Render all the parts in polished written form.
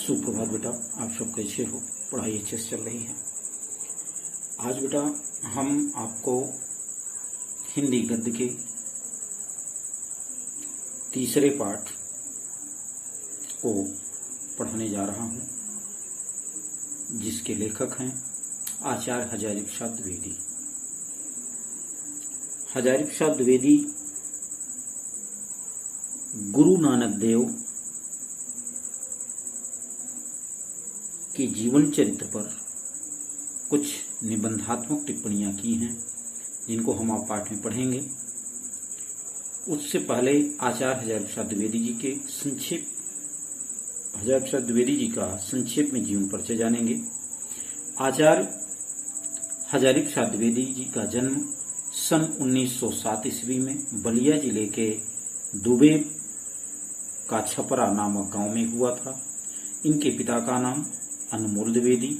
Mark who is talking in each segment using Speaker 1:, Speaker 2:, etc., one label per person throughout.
Speaker 1: सुप्रभात बेटा, आप सब कैसे हो? पढ़ाई अच्छे से चल रही है? आज बेटा हम आपको हिंदी गद्य के तीसरे पाठ को पढ़ाने जा रहा हूं, जिसके लेखक हैं आचार्य हजारी प्रसाद द्विवेदी। हजारी प्रसाद द्विवेदी गुरु नानक देव के जीवन चरित्र पर कुछ निबंधात्मक टिप्पणियां की हैं, जिनको हम आप पाठ में पढ़ेंगे। उससे पहले आचार्य हजारी प्रसाद द्विवेदी जी के हजारी प्रसाद द्विवेदी जी का संक्षेप में जीवन परिचय जानेंगे। आचार्य हजारी प्रसाद द्विवेदी जी का जन्म सन 1907 ईस्वी में बलिया जिले के दुबे का छपरा नामक गांव में हुआ था। इनके पिता का नाम अनमोल द्विवेदी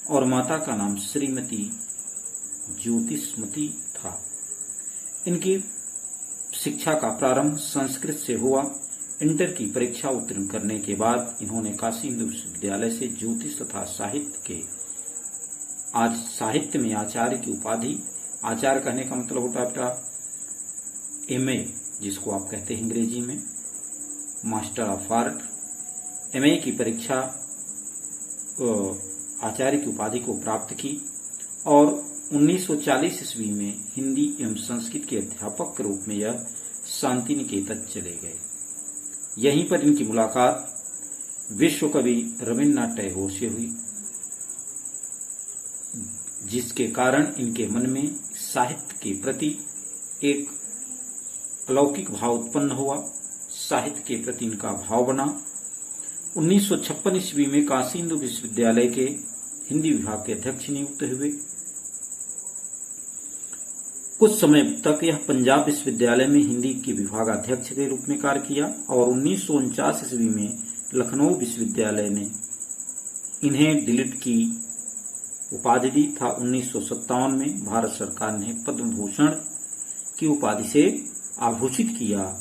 Speaker 1: और माता का नाम श्रीमती ज्योतिषमती था। इनकी शिक्षा का प्रारंभ संस्कृत से हुआ। इंटर की परीक्षा उत्तीर्ण करने के बाद इन्होंने काशी हिंदू विश्वविद्यालय से ज्योतिष तथा साहित्य में आचार्य की उपाधि, आचार्य कहने का मतलब होता है बेटा एमए, जिसको आप कहते हैं अंग्रेजी में मास्टर ऑफ आर्ट, एमए की परीक्षा आचार्य की उपाधि को प्राप्त की और 1940 ईस्वी में हिंदी एवं संस्कृत के अध्यापक के रूप में यह शांति निकेतन चले गए। यहीं पर इनकी मुलाकात विश्व कवि रविन्द्रनाथ टैगोर से हुई, जिसके कारण इनके मन में साहित्य के प्रति एक अलौकिक भाव उत्पन्न हुआ। साहित्य के प्रति इनका भाव बना। 1956 ईस्वी में काशी हिंदू विश्वविद्यालय के हिंदी विभाग के अध्यक्ष नियुक्त हुए। कुछ समय तक यह पंजाब विश्वविद्यालय में हिंदी के विभागाध्यक्ष के रूप में कार्य किया और 1949 ईस्वी में लखनऊ विश्वविद्यालय ने इन्हें डिलीट की उपाधि दी था। 1957 में भारत सरकार ने पद्म भूषण की उपाधि से आभूषित किया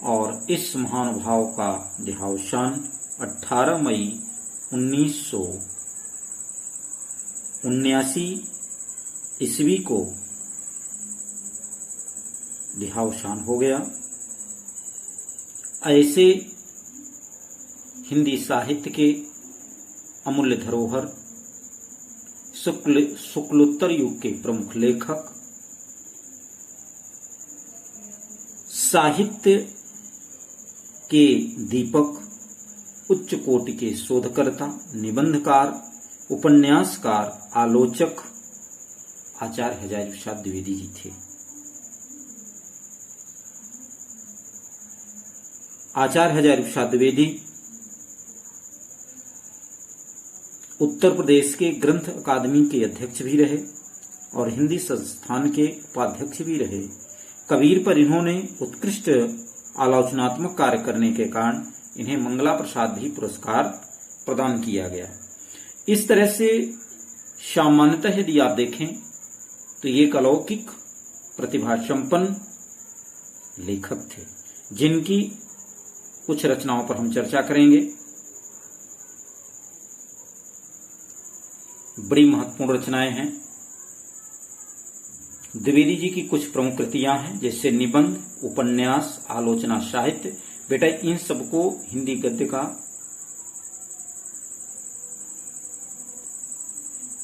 Speaker 1: और इस महानुभाव का देहावसान 18 मई 1979 ईस्वी को देहावसान हो गया। ऐसे हिंदी साहित्य के अमूल्य धरोहर, शुक्लोत्तर युग के प्रमुख लेखक, साहित्य के दीपक, उच्च कोटि के शोधकर्ता, निबंधकार, उपन्यासकार, आलोचक आचार्य हजारी प्रसाद द्विवेदी जी थे। आचार्य हजारी प्रसाद द्विवेदी उत्तर प्रदेश के ग्रंथ अकादमी के अध्यक्ष भी रहे और हिंदी संस्थान के उपाध्यक्ष भी रहे। कबीर पर इन्होंने उत्कृष्ट आलोचनात्मक कार्य करने के कारण इन्हें मंगला प्रसाद भी पुरस्कार प्रदान किया गया। इस तरह से सामान्यतः यदि आप देखें तो ये एक अलौकिक प्रतिभा संपन्न लेखक थे, जिनकी कुछ रचनाओं पर हम चर्चा करेंगे। बड़ी महत्वपूर्ण रचनाएं हैं। द्विवेदी जी की कुछ प्रमुख कृतियां हैं, जैसे निबंध, उपन्यास, आलोचना साहित्य। बेटा इन सबको हिंदी गद्य का,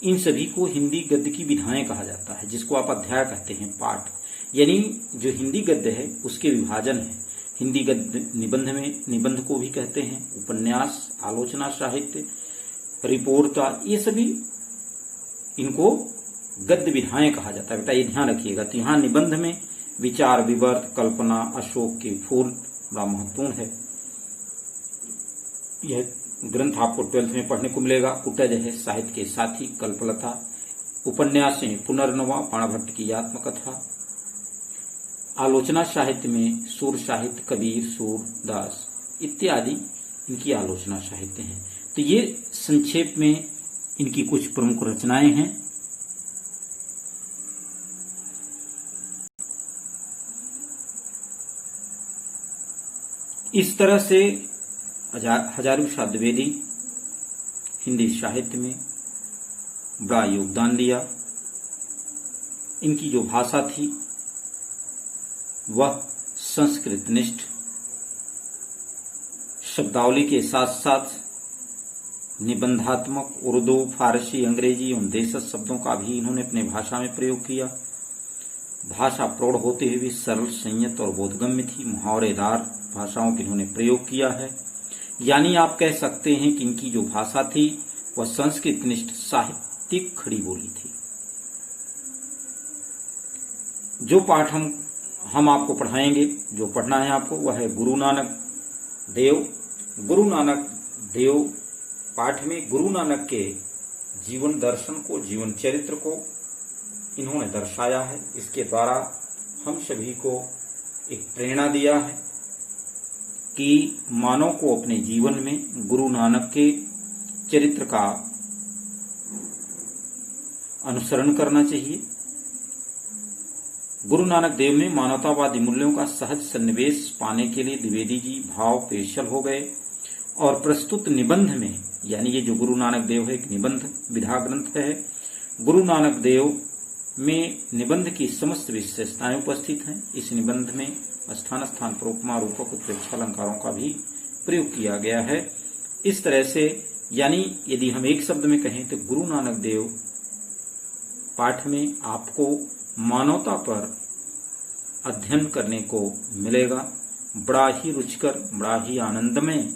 Speaker 1: इन सभी को हिंदी गद्य की विधाएं कहा जाता है, जिसको आप अध्याय कहते हैं, पाठ। यानी जो हिंदी गद्य है उसके विभाजन है। हिंदी गद्य निबंध में निबंध को भी कहते हैं, उपन्यास, आलोचना साहित्य, रिपोर्टा, ये सभी इनको गद्य विधाएं कहा जाता है। बेटा ये ध्यान रखिएगा। तो यहाँ निबंध में विचार, विवर्त, कल्पना, अशोक के फूल बड़ा महत्वपूर्ण है। यह ग्रंथ आपको 12th में पढ़ने को मिलेगा। कुटज है साहित्य के साथी, कल्पलता। उपन्यास में पुनर्नवा, बाणभट्ट की आत्मकथा। आलोचना साहित्य में सूर साहित्य, कबीर, सूरदास इत्यादि इनकी आलोचना साहित्य हैं। तो ये संक्षेप में इनकी कुछ प्रमुख रचनाएं हैं। इस तरह से हजारी प्रसाद द्विवेदी हिंदी साहित्य में बड़ा योगदान दिया। इनकी जो भाषा थी वह संस्कृतनिष्ठ, शब्दावली के साथ साथ निबंधात्मक उर्दू, फारसी, अंग्रेजी एवं देशज शब्दों का भी इन्होंने अपने भाषा में प्रयोग किया। भाषा प्रौढ़ होते हुए सरल, संयत और बोधगम्य थी। मुहावरेदार भाषाओं का इन्होंने प्रयोग किया है। यानी आप कह सकते हैं कि इनकी जो भाषा थी वह संस्कृतनिष्ठ साहित्यिक खड़ी बोली थी। जो पाठ हम आपको पढ़ाएंगे, जो पढ़ना है आपको, वह है गुरु नानक देव। गुरु नानक देव पाठ में गुरु नानक के जीवन दर्शन को, जीवन चरित्र को इन्होंने दर्शाया है। इसके द्वारा हम सभी को एक प्रेरणा दिया है कि मानव को अपने जीवन में गुरु नानक के चरित्र का अनुसरण करना चाहिए। गुरु नानक देव में मानवतावादी मूल्यों का सहज सन्निवेश पाने के लिए द्विवेदी जी भाव पेशल हो गए और प्रस्तुत निबंध में, यानी ये जो गुरु नानक देव है एक निबंध विधा ग्रंथ है। गुरु नानक देव में निबंध की समस्त विशेषताएं उपस्थित हैं। इस निबंध में स्थान स्थान पर उपमा, रूपक, उत्प्रेक्षा अलंकारों का भी प्रयोग किया गया है। इस तरह से, यानी यदि हम एक शब्द में कहें तो गुरु नानक देव पाठ में आपको मानवता पर अध्ययन करने को मिलेगा। बड़ा ही रुचिकर, बड़ा ही आनंदमय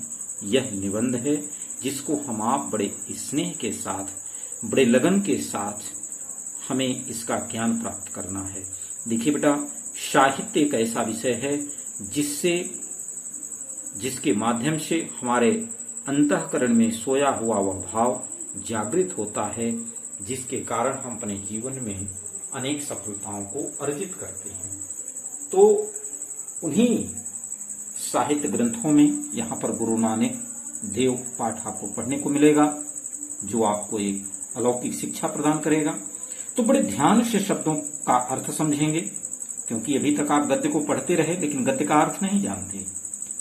Speaker 1: यह निबंध है, जिसको हम आप बड़े स्नेह के साथ, बड़े लगन के साथ हमें इसका ज्ञान प्राप्त करना है। देखिए बेटा, साहित्य एक ऐसा विषय है जिसके माध्यम से हमारे अंतःकरण में सोया हुआ वह भाव जागृत होता है, जिसके कारण हम अपने जीवन में अनेक सफलताओं को अर्जित करते हैं। तो उन्हीं साहित्य ग्रंथों में यहाँ पर गुरु नानक देव पाठ आपको पढ़ने को मिलेगा, जो आपको एक अलौकिक शिक्षा प्रदान करेगा। तो बड़े ध्यान से शब्दों का अर्थ समझेंगे, क्योंकि अभी तक आप गद्य को पढ़ते रहे लेकिन गद्य का अर्थ नहीं जानते,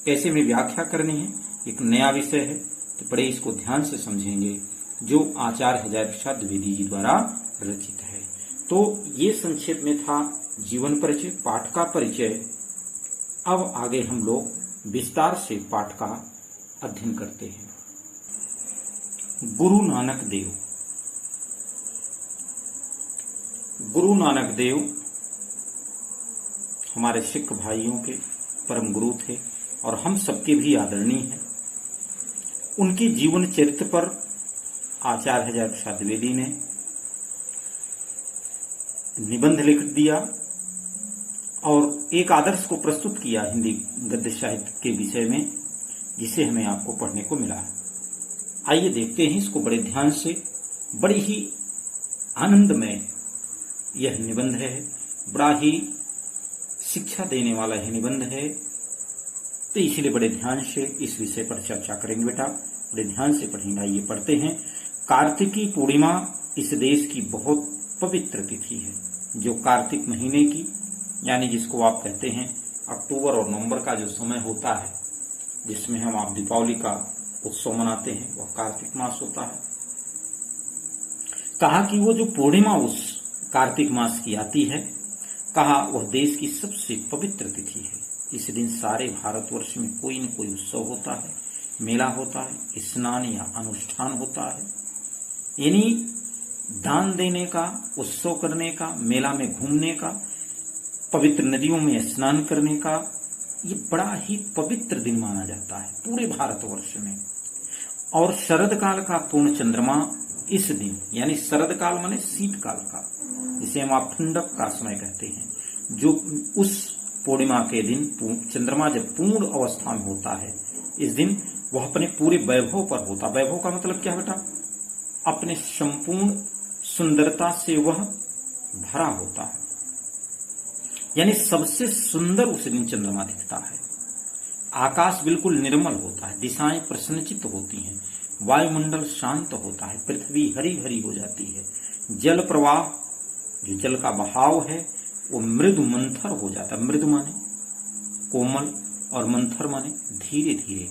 Speaker 1: कैसे में व्याख्या करनी है, एक नया विषय है। तो बड़े इसको ध्यान से समझेंगे, जो आचार्य हजारी प्रसाद द्विवेदी जी द्वारा रचित है। तो ये संक्षेप में था जीवन परिचय, पाठ का परिचय। अब आगे हम लोग विस्तार से पाठ का अध्ययन करते हैं। गुरु नानक देव। गुरु नानक देव हमारे सिख भाइयों के परम गुरु थे और हम सबके भी आदरणीय हैं। उनके जीवन चरित्र पर आचार्य हजारी प्रसाद द्विवेदी ने निबंध लिख दिया और एक आदर्श को प्रस्तुत किया हिंदी गद्य साहित्य के विषय में, जिसे हमें आपको पढ़ने को मिला है। आइए देखते हैं इसको बड़े ध्यान से। बड़ी ही आनंदमय यह निबंध है, बड़ा ही शिक्षा देने वाला यह निबंध है। तो इसलिए बड़े ध्यान से इस विषय पर चर्चा करेंगे बेटा, बड़े ध्यान से पढ़ेंगे। आइए पढ़ते हैं। कार्तिकी पूर्णिमा इस देश की बहुत पवित्र तिथि है, जो कार्तिक महीने की, यानी जिसको आप कहते हैं अक्टूबर और नवंबर का जो समय होता है, जिसमें हम आप दीपावली का उत्सव मनाते हैं, वह कार्तिक मास होता है। कहा कि वो जो पूर्णिमा उस कार्तिक मास की आती है, कहा वह देश की सबसे पवित्र तिथि है। इस दिन सारे भारतवर्ष में कोई न कोई उत्सव होता है, मेला होता है, स्नान या अनुष्ठान होता है। यानी दान देने का, उत्सव करने का, मेला में घूमने का, पवित्र नदियों में स्नान करने का, ये बड़ा ही पवित्र दिन माना जाता है पूरे भारतवर्ष में। और शरद काल का पूर्ण चंद्रमा इस दिन, यानी शरद काल माने शीतकाल का, जिसे हम आप ठंडक का समय कहते हैं, जो उस पूर्णिमा के दिन चंद्रमा जब पूर्ण अवस्था में होता है, इस दिन वह अपने पूरे वैभव पर होता। वैभव का मतलब क्या बेटा? अपने संपूर्ण सुंदरता से वह भरा होता है, यानी सबसे सुंदर उस दिन चंद्रमा दिखता है। आकाश बिल्कुल निर्मल होता है, दिशाएं प्रसन्नचित्त होती हैं, वायुमंडल शांत होता है, पृथ्वी हरी भरी हो जाती है, जल प्रवाह, जो जल का बहाव है, वो मृदु मंथर हो जाता है। मृदु माने कोमल और मंथर माने धीरे धीरे।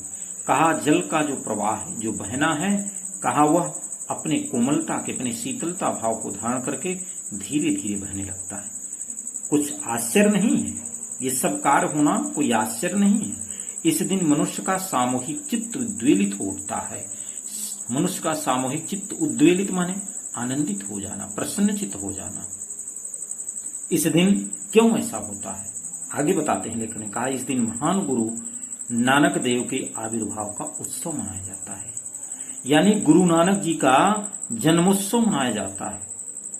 Speaker 1: कहा जल का जो प्रवाह है, जो बहना है, कहा वह अपने कोमलता के, अपने शीतलता भाव को धारण करके धीरे धीरे बहने लगता है। कुछ आश्चर्य नहीं है, ये सब कार्य होना कोई आश्चर्य नहीं है। इस दिन मनुष्य का सामूहिक चित्त उद्वेलित हो उठता है। मनुष्य का सामूहिक चित्त उद्वेलित माने आनंदित हो जाना, प्रसन्नचित्त हो जाना। इस दिन क्यों ऐसा होता है आगे बताते हैं लेखक ने। कहा इस दिन महान गुरु नानक देव के आविर्भाव का उत्सव मनाया जाता है, यानी गुरु नानक जी का जन्मोत्सव मनाया जाता है,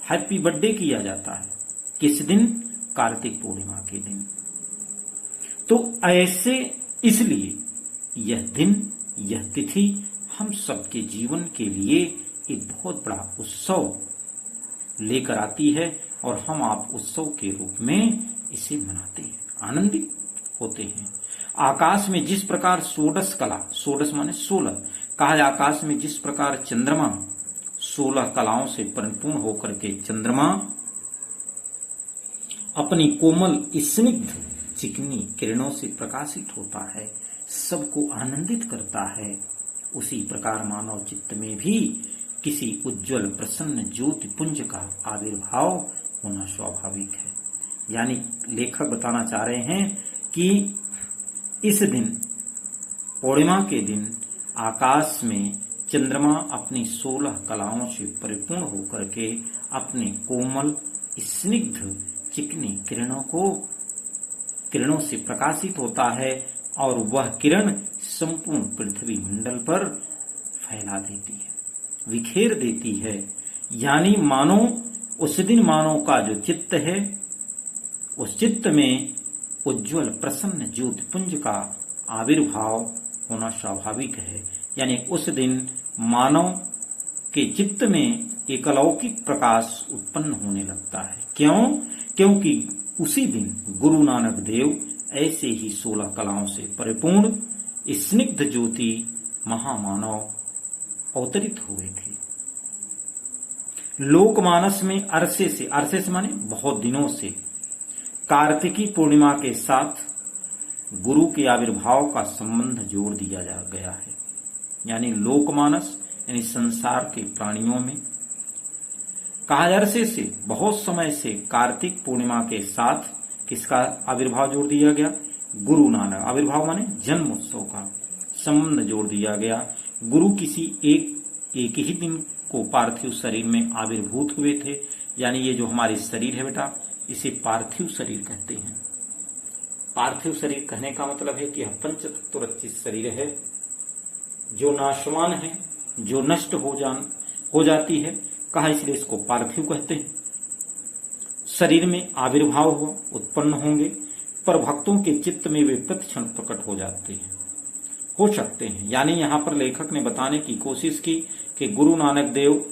Speaker 1: हैप्पी बर्थडे किया जाता है। किस दिन? कार्तिक पूर्णिमा के दिन। तो ऐसे इसलिए यह दिन, यह तिथि हम सबके जीवन के लिए एक बहुत बड़ा उत्सव लेकर आती है और हम आप उत्सव के रूप में इसे मनाते हैं, आनंदित होते हैं। आकाश में जिस प्रकार षोडश कला, षोडश माने 16, कहा है आकाश में जिस प्रकार चंद्रमा 16 कलाओं से परिपूर्ण होकर के चंद्रमा अपनी कोमल स्निग्ध चिकनी किरणों से प्रकाशित होता है, सबको आनंदित करता है, उसी प्रकार मानव चित्त में भी किसी उज्जवल प्रसन्न ज्योति पुंज का आविर्भाव होना स्वाभाविक है। यानी लेखक बताना चाह रहे हैं कि इस दिन, पूर्णिमा के दिन, आकाश में चंद्रमा अपनी 16 कलाओं से परिपूर्ण होकर के अपने कोमल स्निग्ध चिकनी किरणों से प्रकाशित होता है और वह किरण संपूर्ण पृथ्वी मंडल पर फैला देती है, विखेर देती है। यानी मानो उस दिन मानव का जो चित्त है, उस चित्त में उज्जवल प्रसन्न ज्योति पुंज का आविर्भाव होना स्वाभाविक है। यानी उस दिन मानव के चित्त में एक अलौकिक प्रकाश उत्पन्न होने लगता है। क्यों? क्योंकि उसी दिन गुरु नानक देव ऐसे ही 16 कलाओं से परिपूर्ण स्निग्ध ज्योति महामानव अवतरित हुए थे। लोकमानस में अरसे से माने बहुत दिनों से कार्तिकी पूर्णिमा के साथ गुरु के आविर्भाव का संबंध जोड़ दिया जा गया है। यानी लोकमानस यानी संसार के प्राणियों में कहा अरसे से, बहुत समय से कार्तिक पूर्णिमा के साथ किसका आविर्भाव जोड़ दिया गया? गुरु नानक। आविर्भाव माने जन्म उत्सव का संबंध जोड़ दिया गया। गुरु किसी एक ही दिन को पार्थिव शरीर में आविर्भूत हुए थे। यानी ये जो हमारे शरीर है बेटा, इसे पार्थिव शरीर कहते हैं। पार्थिव शरीर कहने का मतलब है कि यह पंचतत्व रचित शरीर है, जो नाशवान है, जो नष्ट हो जाती है। कहा इसलिए इसको पार्थिव कहते हैं। शरीर में आविर्भाव हो, उत्पन्न होंगे, पर भक्तों के चित्त में वे प्रतिक्षण प्रकट हो सकते हैं। यानी यहाँ पर लेखक ने बताने की कोशिश की कि गुरु नानक देव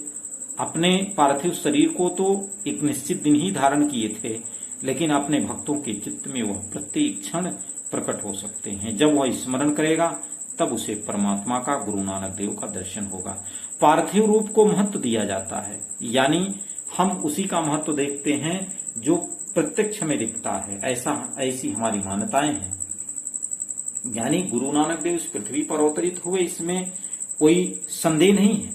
Speaker 1: अपने पार्थिव शरीर को तो एक निश्चित दिन ही धारण किए थे, लेकिन अपने भक्तों के चित्त में वह प्रत्येक क्षण प्रकट हो सकते हैं। जब वह स्मरण करेगा तब उसे परमात्मा का, गुरु नानक देव का दर्शन होगा। पार्थिव रूप को महत्व दिया जाता है, यानी हम उसी का महत्व देखते हैं जो प्रत्यक्ष में दिखता है। ऐसी हमारी मान्यताएं हैं। यानी गुरु नानक देव इस पृथ्वी पर अवतरित हुए, इसमें कोई संदेह नहीं है।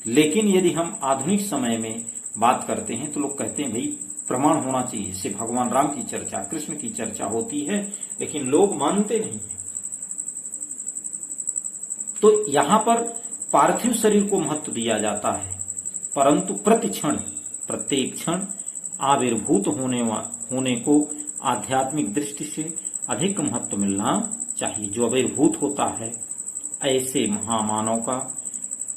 Speaker 1: लेकिन यदि हम आधुनिक समय में बात करते हैं तो लोग कहते हैं भाई प्रमाण होना चाहिए, इससे भगवान राम की चर्चा, कृष्ण की चर्चा होती है, लेकिन लोग मानते नहीं है। तो यहां पर पार्थिव शरीर को महत्व दिया जाता है, परंतु प्रतिक्षण, प्रत्येक क्षण आविर्भूत होने को आध्यात्मिक दृष्टि से अधिक महत्व मिलना चाहिए। जो आविर्भूत होता है ऐसे महामानव का,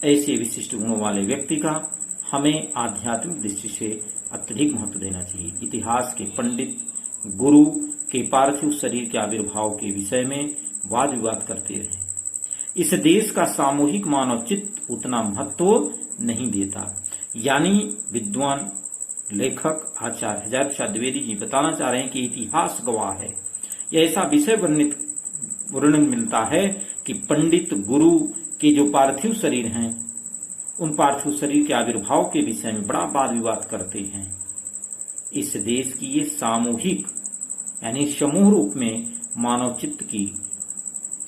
Speaker 1: ऐसे विशिष्ट गुणों वाले व्यक्ति का हमें आध्यात्मिक दृष्टि से अत्यधिक महत्व देना चाहिए। इतिहास के पंडित गुरु के पार्थिव शरीर के आविर्भाव के विषय में वाद विवाद करते रहे। इस देश का सामूहिक मानव चित्त उतना महत्व नहीं देता। यानी विद्वान लेखक आचार्य हजारी प्रसाद द्विवेदी जी बताना चाह रहे हैं कि इतिहास गवाह है। यह ऐसा विषय वर्णन मिलता है कि पंडित गुरु के जो पार्थिव शरीर हैं, उन पार्थिव शरीर के आविर्भाव के विषय में बड़ा वाद विवाद करते हैं। इस देश की ये सामूहिक यानी समूह रूप में मानव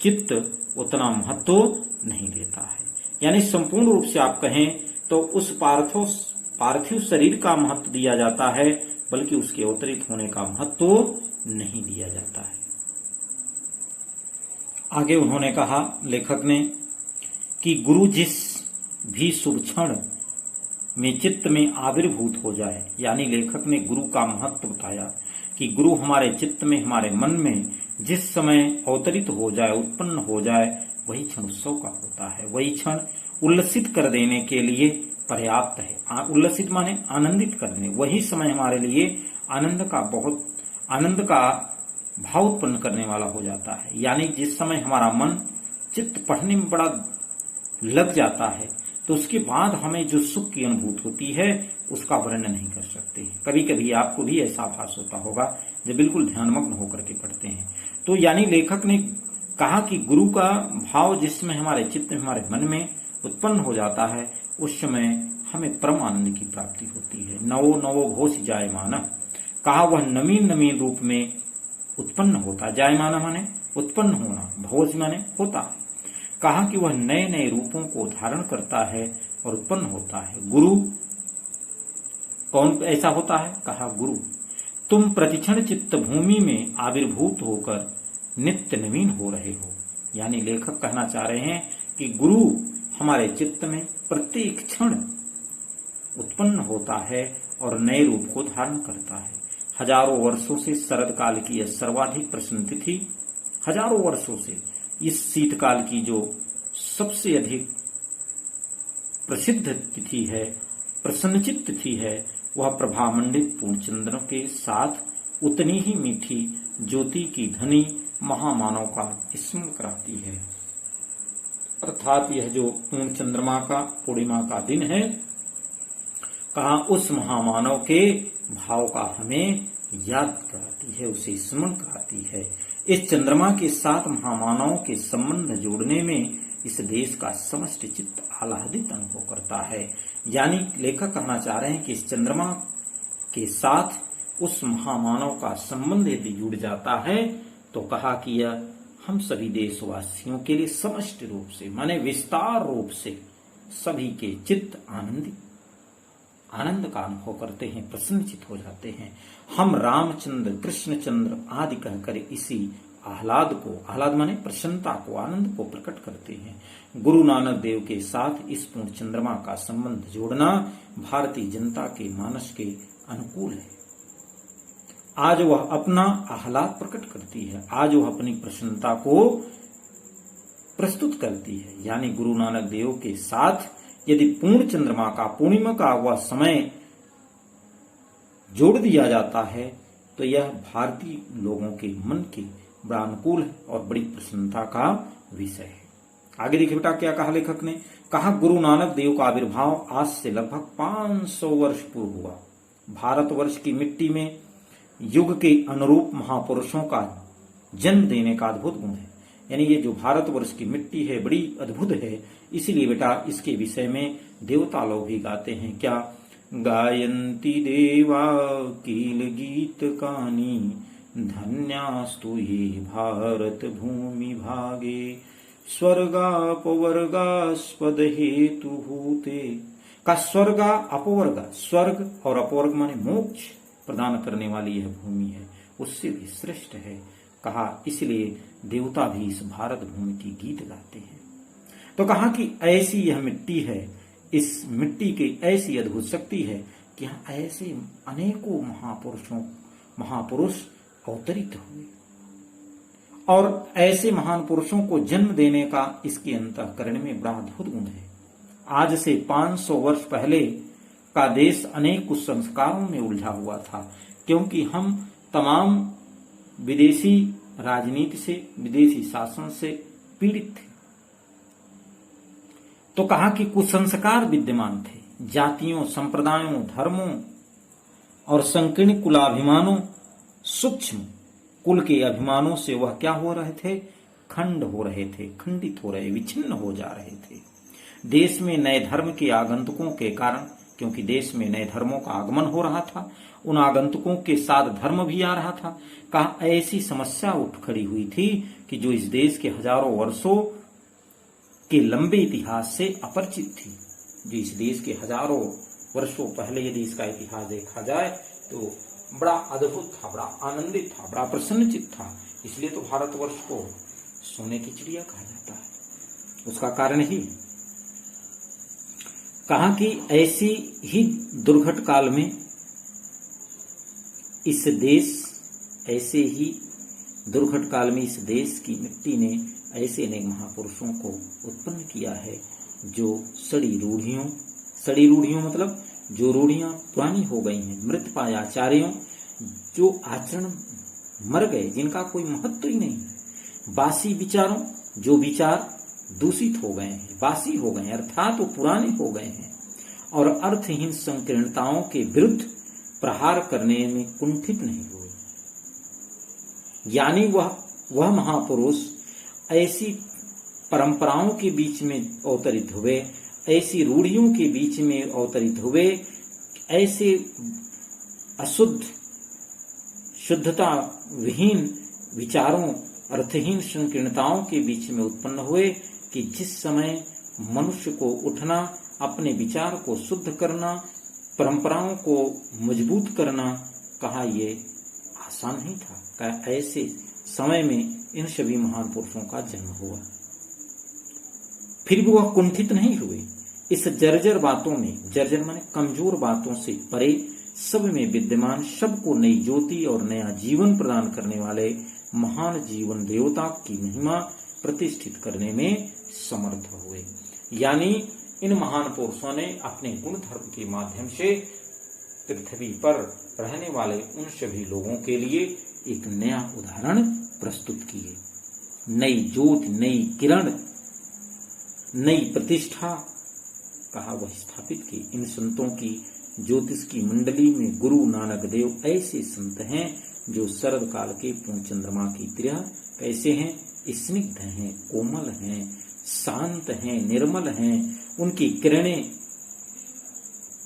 Speaker 1: चित्त उतना महत्व नहीं देता है। यानी संपूर्ण रूप से आप कहें तो उस पार्थिव शरीर का महत्व दिया जाता है, बल्कि उसके अवतरित होने का महत्व नहीं दिया जाता है। आगे उन्होंने कहा, लेखक ने, कि गुरु जिस भी शुभ क्षण में चित्त में आविर्भूत हो जाए, यानी लेखक ने गुरु का महत्व बताया कि गुरु हमारे चित्त में, हमारे मन में जिस समय अवतरित हो जाए, उत्पन्न हो जाए, वही क्षण उत्सव का होता है। वही क्षण उल्लसित कर देने के लिए पर्याप्त है। उल्लसित माने आनंदित करने। वही समय हमारे लिए आनंद का भाव उत्पन्न करने वाला हो जाता है। यानी जिस समय हमारा मन चित्त पढ़ने में बड़ा लग जाता है, तो उसके बाद हमें जो सुख की अनुभूति होती है उसका वर्णन नहीं कर सकते। कभी कभी आपको भी ऐसा आभास होता होगा जब बिल्कुल ध्यानमग्न होकर के पढ़ते हैं। तो यानी लेखक ने कहा कि गुरु का भाव जिसमें हमारे चित्त में, हमारे मन में उत्पन्न हो जाता है, उस समय हमें परम आनंद की प्राप्ति होती है। नवो नवो घोष जायमाना, कहा वह नवीन नवीन रूप में उत्पन्न होता। जायमाना माने उत्पन्न होना, भोज माने होता है। कहा कि वह नए नए रूपों को धारण करता है और उत्पन्न होता है। गुरु कौन ऐसा होता है? कहा गुरु तुम प्रतिक्षण चित्त भूमि में आविर्भूत होकर नित्य नवीन हो रहे हो। यानी लेखक कहना चाह रहे हैं कि गुरु हमारे चित्त में प्रत्येक क्षण उत्पन्न होता है और नए रूप को धारण करता है। हजारों वर्षों से शरद काल की यह सर्वाधिक प्रसन्न तिथि, हजारों वर्षों से इस शीतकाल की जो सबसे अधिक प्रसिद्ध तिथि है, प्रसन्नचित्त तिथि है, वह प्रभामंडित पूर्णचंद्र के साथ उतनी ही मीठी ज्योति की धनी महामानव का स्मरण कराती है। अर्थात यह जो पूर्ण चंद्रमा का पूर्णिमा का दिन है, कहा उस महामानव के भाव का हमें याद कराती है, उसे स्मरण कराती है। इस चंद्रमा के साथ महामानव के संबंध जोड़ने में इस देश का समस्त चित्त आह्लादित अनुभव करता है। यानी लेखक कहना चाह रहे हैं कि इस चंद्रमा के साथ उस महामानव का संबंध यदि जुड़ जाता है तो कहा कि यह हम सभी देशवासियों के लिए समस्त रूप से, माने विस्तार रूप से सभी के चित्त आनंद का अनुभव करते हैं, प्रसन्नचित हो जाते हैं। हम रामचंद्र, कृष्णचंद्र आदि कहकर इसी आह्लाद माने प्रसन्नता को, आनंद को प्रकट करते हैं। गुरु नानक देव के साथ इस पूर्ण चंद्रमा का संबंध जोड़ना भारतीय जनता के मानस के अनुकूल है। आज वह अपना आह्लाद प्रकट करती है, आज वह अपनी प्रसन्नता को प्रस्तुत करती है। यानी गुरु नानक देव के साथ यदि पूर्ण चंद्रमा का, पूर्णिमा का वह समय जोड़ दिया जाता है तो यह भारतीय लोगों के मन के बड़ा अनुकूल और बड़ी प्रसन्नता का विषय है। आगे देखिए बेटा क्या कहा लेखक ने। कहा गुरु नानक देव का आविर्भाव आज से लगभग 500 वर्ष पूर्व हुआ। भारतवर्ष की मिट्टी में युग के अनुरूप महापुरुषों का जन्म देने का अद्भुत गुण है। यानी ये जो भारतवर्ष की मिट्टी है बड़ी अद्भुत है, इसीलिए बेटा इसके विषय में देवता लोग भी गाते हैं। क्या? गायन्ति देवा कील गीत कानी, धन्यास्तु ये भारत भूमि भागे, स्वर्गापवर्गास्पद हेतु भूते। का स्वर्गा अपवर्ग, स्वर्ग और अपवर्ग माने मोक्ष प्रदान करने वाली यह भूमि है, उससे भी श्रेष्ठ है। कहा इसलिए देवता भी इस भारत भूमि की गीत गाते हैं। तो कहा कि ऐसी यह मिट्टी है, इस मिट्टी की ऐसी अद्भुत शक्ति है कि यहाँ ऐसे अनेकों महापुरुष अवतरित हुए और ऐसे महान पुरुषों को जन्म देने का इसके अंतःकरण में बड़ा अद्भुत गुण है। आज से 500 वर्ष पहले का देश अनेक कुसंस्कारों में उलझा हुआ था, क्योंकि हम तमाम विदेशी राजनीति से, विदेशी शासन से पीड़ित थे। तो कहा कि कुसंस्कार विद्यमान थे, जातियों, संप्रदायों, धर्मों और संकीर्ण कुलाभिमानों, सूक्ष्म कुल के अभिमानों से वह क्या हो रहे थे? खंड हो रहे थे, खंडित हो रहे, विच्छिन्न हो जा रहे थे। देश में नए धर्म के आगंतुकों के कारण, क्योंकि देश में नए धर्मों का आगमन हो रहा था, उन आगंतुकों के साथ धर्म भी आ रहा था। कहा ऐसी समस्या उठ खड़ी हुई थी कि जो इस देश के हजारों वर्षों के लंबे इतिहास से अपरिचित थी। जो इस देश के हजारों वर्षों पहले यदि इसका इतिहास देखा जाए तो बड़ा अद्भुत था, बड़ा आनंदित था, बड़ा प्रसन्नचित था। इसलिए तो भारतवर्ष को सोने की चिड़िया कहा जाता है। उसका कारण ही कहा कि ऐसी ही दुर्घट काल में इस देश की मिट्टी ने ऐसे अनेक महापुरुषों को उत्पन्न किया है जो सड़ी रूढ़ियों मतलब जो रूढ़ियां पुरानी हो गई हैं, मृत पाय आचार्यों, जो आचरण मर गए, जिनका कोई महत्व ही नहीं, बासी विचारों, जो विचार दूषित हो गए हैं, बासी हो गए अर्थात वो पुराने हो गए हैं, और अर्थहीन संकीर्णताओं के विरुद्ध प्रहार करने में कुंठित नहीं हुए। यानी वह महापुरुष ऐसी परंपराओं के बीच में अवतरित हुए, ऐसी रूढ़ियों के बीच में अवतरित हुए, ऐसे अशुद्ध शुद्धता विहीन विचारों, अर्थहीन संकीर्णताओं के बीच में उत्पन्न हुए कि जिस समय मनुष्य को उठना, अपने विचार को शुद्ध करना, परंपराओं को मजबूत करना, कहा ये आसान नहीं था। कहा ऐसे समय में इन सभी महान पुरुषों का जन्म हुआ। फिर भी वह कुंठित नहीं हुए। इस जर्जर बातों में, जर्जर माने कमजोर बातों से परे, सब में विद्यमान, सबको नई ज्योति और नया जीवन प्रदान करने वाले महान जीवन देवता की महिमा प्रतिष्ठित करने में समर्थ हुए। यानी इन महान पुरुषों ने अपने गुण धर्म के माध्यम से पृथ्वी पर रहने वाले उन सभी लोगों के लिए एक नया उदाहरण प्रस्तुत किए। नई ज्योति, नई किरण, नई प्रतिष्ठा कहा वह स्थापित की। इन संतों की ज्योतिष की मंडली में गुरु नानक देव ऐसे संत हैं जो शरद काल के पूर्ण चंद्रमा की तरह कैसे हैं, स्निग्ध हैं, कोमल हैं, शांत हैं, निर्मल हैं। उनकी किरणें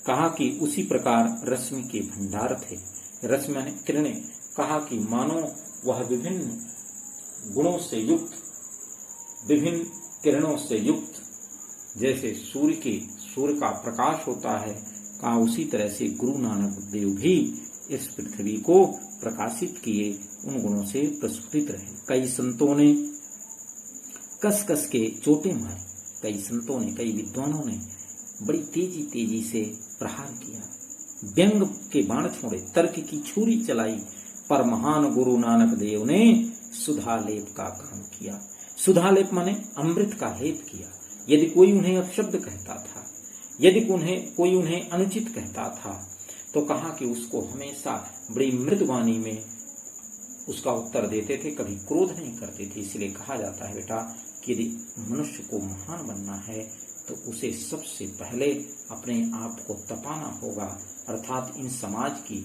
Speaker 1: कहा कि उसी प्रकार रश्मि के भंडार थे। रश्मि यानी किरणें, कहा कि मानो वह विभिन्न गुणों से युक्त, विभिन्न किरणों से युक्त, जैसे सूर्य का प्रकाश होता है, कहा उसी तरह से गुरु नानक देव भी इस पृथ्वी को प्रकाशित किए, उन गुणों से प्रस्फुटित रहे। कई संतों ने कस कस के चोटें मारी, कई संतों ने, कई विद्वानों ने बड़ी तेजी से प्रहार किया, व्यंग के बाण छोड़े, तर्क की छुरी चलाई, पर महान गुरु नानक देव ने सुधालेप का काम किया। सुधालेप माने अमृत का लेप किया। यदि कोई उन्हें अपशब्द कहता था, यदि कोई उन्हें अनुचित कहता था, तो कहा कि उसको हमेशा बड़ी मृदुवाणी में उसका उत्तर देते थे, कभी क्रोध नहीं करते थे। इसलिए कहा जाता है बेटा कि यदि मनुष्य को महान बनना है तो उसे सबसे पहले अपने आप को तपाना होगा, अर्थात इन समाज की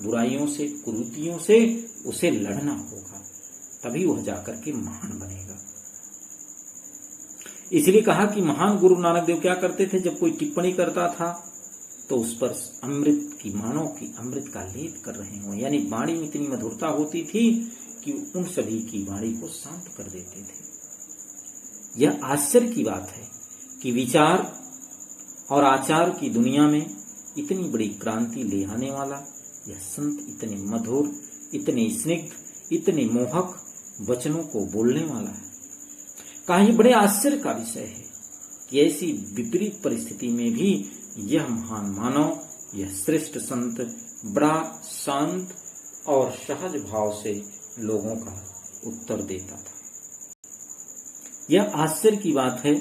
Speaker 1: बुराइयों से, कुरीतियों से उसे लड़ना होगा, तभी वह जाकर के महान बनेगा। इसलिए कहा कि महान गुरु नानक देव क्या करते थे, जब कोई टिप्पणी करता था तो उस पर अमृत की, मानो कि अमृत का लेप कर रहे हो, यानी वाणी में इतनी मधुरता होती थी कि उन सभी की वाणी को शांत कर देते थे। यह आश्चर्य की बात है कि विचार और आचार की दुनिया में इतनी बड़ी क्रांति ले आने वाला यह संत इतने मधुर, इतने स्निग्ध, इतने मोहक वचनों को बोलने वाला है। कहा यह बड़े आश्चर्य का विषय है कि ऐसी विपरीत परिस्थिति में भी यह महान मानव, यह श्रेष्ठ संत बड़ा शांत और सहज भाव से लोगों का उत्तर देता था। यह आश्चर्य की बात है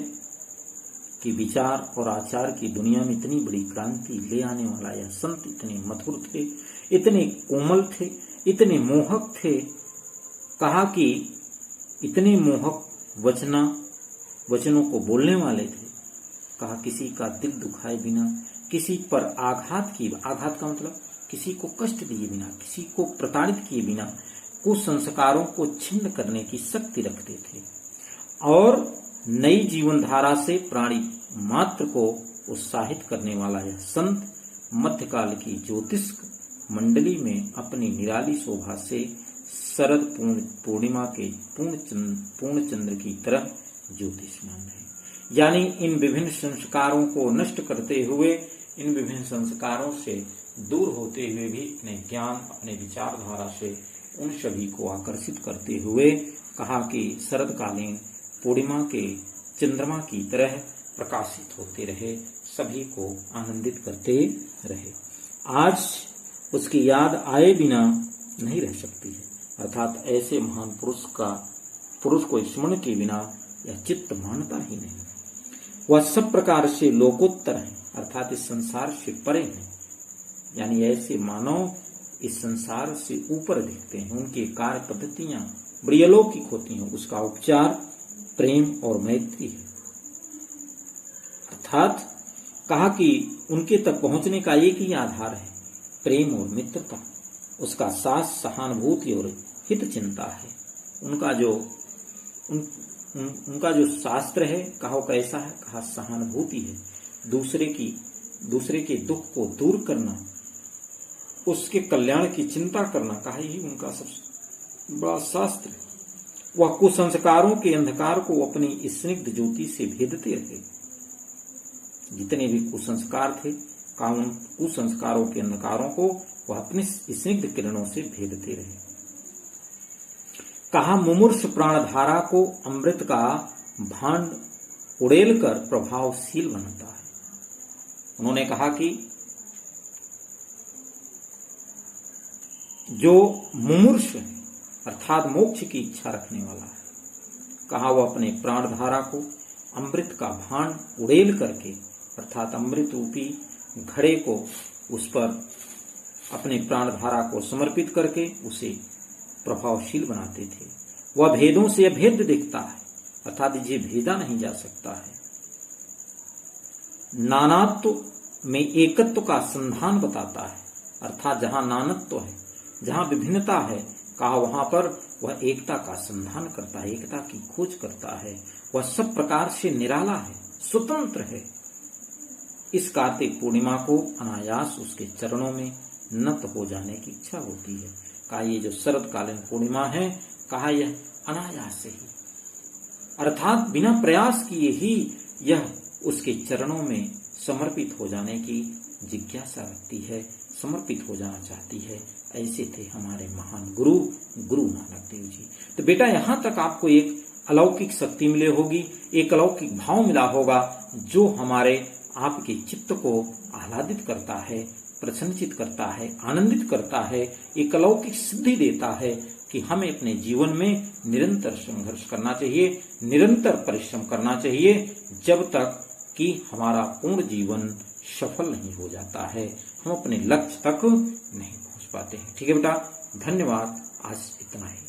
Speaker 1: कि विचार और आचार की दुनिया में इतनी बड़ी क्रांति ले आने वाला यह संत इतने मधुर थे, इतने कोमल थे, इतने मोहक थे। कहा कि इतने मोहक वचनों को बोलने वाले थे। कहा किसी का दिल दुखाए बिना, किसी पर आघात का मतलब किसी को कष्ट दिए बिना, किसी को प्रताड़ित किए बिना कुसंस्कारों को छिन्न करने की शक्ति रखते थे, और नई जीवन धारा से प्राणी मात्र को उत्साहित करने वाला यह संत मध्यकाल की ज्योतिष मंडली में अपनी निराली शोभा से शरद पूर्णिमा के पूर्ण चंद्र की तरह ज्योतिषमान है। यानी इन विभिन्न संस्कारों को नष्ट करते हुए, इन विभिन्न संस्कारों से दूर होते हुए भी अपने ज्ञान, अपने विचारधारा से उन सभी को आकर्षित करते हुए कहा कि शरदकालीन पूर्णिमा के चंद्रमा की तरह प्रकाशित होते रहे, सभी को आनंदित करते रहे। आज उसकी याद आए बिना नहीं रह सकती है, अर्थात ऐसे महान पुरुष को स्मरण के बिना यह चित्त मानता ही नहीं। वह सब प्रकार से लोकोत्तर है, अर्थात इस संसार से परे है, यानी ऐसे मानव इस संसार से ऊपर दिखते हैं। उनकी कार्य पद्धतियां बड़ी अलौकिक होती हैं। उसका उपचार प्रेम और मैत्री है, अर्थात कहा कि उनके तक पहुंचने का एक ही आधार है, प्रेम और मित्रता। उसका साथ सहानुभूति और हित चिंता है। उनका जो शास्त्र है, कहा वो कैसा है, कहा सहानुभूति है, दूसरे के दुख को दूर करना, उसके कल्याण की चिंता करना, कहा यही उनका सबसे बड़ा शास्त्र है। वह कुसंस्कारों के अंधकार को अपनी स्निग्ध ज्योति से भेदते रहे। जितने भी कुसंस्कार थे, कहा उन कुसंस्कारों के अंधकारों को वह अपनी स्निग्ध किरणों से भेदते रहे। कहा मुमूर्ष प्राणधारा को अमृत का भांड उड़ेल कर प्रभावशील बनाता है। उन्होंने कहा कि जो मुमूर्ष है, अर्थात मोक्ष की इच्छा रखने वाला है, कहा वह अपने प्राणधारा को अमृत का भांड उड़ेल करके, अर्थात अमृत रूपी घड़े को उस पर अपने प्राणधारा को समर्पित करके उसे प्रभावशील बनाते थे। वह भेदों से अभेद्य दिखता है, अर्थात ये भेदा नहीं जा सकता है। नानात्व में एकत्व का संधान बताता है, अर्थात जहां नानत्व है, जहां विभिन्नता है, कहा वहां पर वह एकता का संधान करता है, एकता की खोज करता है। वह सब प्रकार से निराला है, स्वतंत्र है। इस कार्तिक पूर्णिमा को अनायास उसके चरणों में नत हो जाने की इच्छा होती है। कहा ये जो शरदकालीन पूर्णिमा है, कहा यह अनायास ही, अर्थात बिना प्रयास किए ही यह उसके चरणों में समर्पित हो जाने की जिज्ञासा रखती है, समर्पित हो जाना चाहती है। ऐसे थे हमारे महान गुरु नानक देव जी। तो बेटा, यहाँ तक आपको एक अलौकिक शक्ति मिली होगी, एक अलौकिक भाव मिला होगा, जो हमारे आपके चित्त को आह्लादित करता है, प्रसन्नचित करता है, आनंदित करता है, एक अलौकिक सिद्धि देता है कि हमें अपने जीवन में निरंतर संघर्ष करना चाहिए, निरंतर परिश्रम करना चाहिए, जब तक कि हमारा पूर्ण जीवन सफल नहीं हो जाता है, हम अपने लक्ष्य तक नहीं पहुंच पाते हैं। ठीक है बेटा, धन्यवाद, आज इतना ही।